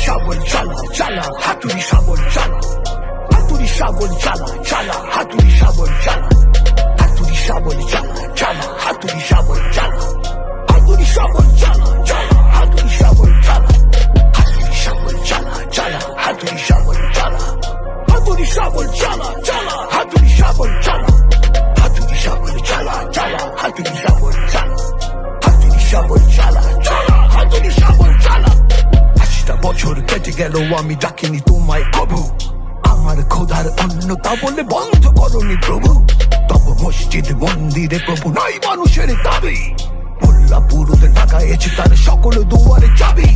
শাবল চালা চালা হাতুড়ি শাবল চালা হাতুড়ি শাবল চালা চালা হাতুড়ি শাবল চালা হাতুড়ি শাবল চালা চালা হাতুড়ি শাবল চালা হাতুড়ি শাবল চালা চালা হাতুড়ি শাবল চালা হাতুড়ি শাবল চালা চালা হাতুড়ি শাবল চালা হাতুড়ি শাবল চালা চালা হাতুড়ি শাবল চালা হাতুড়ি শাবল চালা চালা হাতুড়ি শাবল চালা হাতুড়ি শাবল চালা চালা হাতুড়ি শাবল চালা। 8টা বছর কেটে গেল আমি ডাকিনি তোমায় প্রভু, আমার খোদার অন্যতা বলে বন্ধ করনি প্রভু। তব মসজিদ মন্দিরে প্রভু নাই মানুষের দাবি, মোল্লা পুরুদের ঢাকায়ছে তার সকল দুয়ারে চাবি।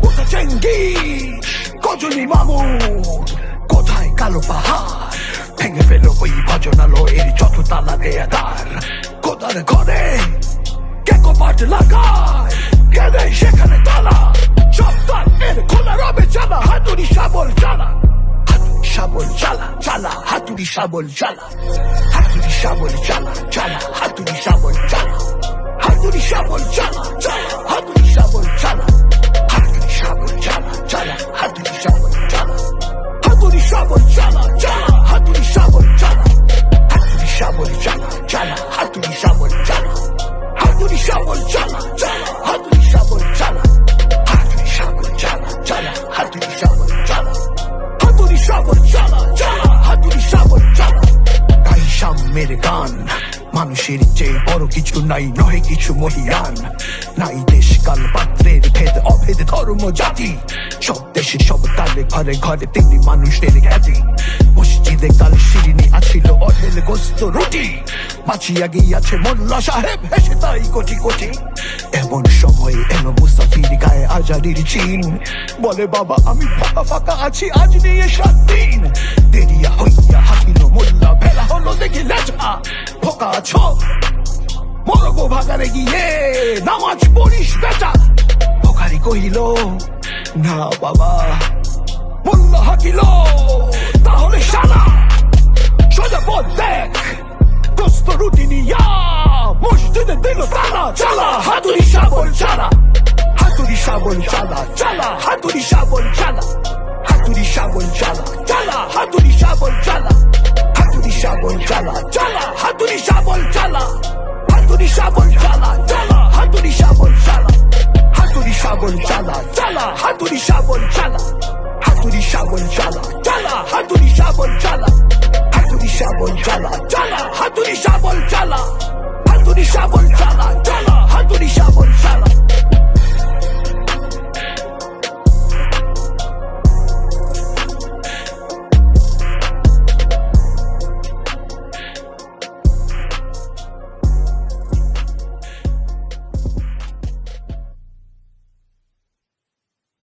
কোথা চেঙ্গিস গজনী মামুর, কোথায় কালো পাহাড়, ভেঙে ফেলো ওই ভজনালয়ের যত তালা দেয়া দ্বার। কোদার ঘরে কে কপাট লাগায়, কে দেয় সেখানে তালা, সাবধান এর খোলা রবে চালা হাতুড়ি শাবল চালা শাবল চালা চালা হাতুড়ি শাবল চালা হাতুড়ি শাবল চালা চালা হাতুড়ি শাবল চালা হাতুড়ি শাবল চালা চালা হাতুড়ি শাবল চালা হাতুড়ি শাবল চালা চালা হাতুড়ি শাবল চালা হাতুড়ি শাবল চালা চালা হাতুড়ি শাবল চালা হাতুড়ি শাবল চালা চালা হাতুড়ি শাবল চালা হাতুড়ি শাবল চালা চালা হাতুড়ি শাবল চালা হাতুড়ি শাবল চালা চালা হাতুড়ি শাবল চালা হাতুড়ি শাবল চালা চালা হাতুড়ি শাবল চালা। গাই সাম্যের গান, মানুষের চেয়ে বড় কিছু নাই, নহে কিছু মহিয়ান। নাই দেশ কাল পাত্রের ভেদ অভেদ ধর্ম জাতি, সব দেশে সব তালে ঘরে ঘরে তিনি মানুষের খ্যাতি। মসজিদে কাল শিরিনি আছিল অঢেল গোস্ত রুটি, বাঁচিয়া গিয়াছে মোল্লা সাহেব হেসে তাই কোটি কোটি। এমন সময় এলো মুসাফির গায়ে আজারির চিন, বলে বাবা আমি ফাঁকা ফাঁকা আছি আজ নিয়ে 7 দিন। দেরিয়া হইয়া হাসিল মোল্লা, ভেলা হলো দেখি লেজা ফোকা আছো মরগো ভাগারে গিয়ে নামাজ পড়িস বেটা। ভোকারি কহিল না বাবা, মোল্লা হাকিল তাহলে শালা সোজা পথ দেখ, গোস্ত রুটি নিয়া মসজিদে দিল তালা চালা হাতুড়ি শাবল চালা হাতুড়ি শাবল চালা চালা হাতুড়ি শাবল চালা হাতুড়ি শাবল চালা চালা হাতুড়ি শাবল চালা হাতুড়ি শাবল চালা চালা হাতুড়ি শাবল চালা হাতুড়ি শাবল চালা চালা হাতুড়ি শাবল চালা হাতুড়ি শাবল চালা চালা হাতুড়ি শাবল চালা হাতুড়ি শাবল চালা চালা হাতুড়ি শাবল চালা হাতুড়ি শাবল চালা চালা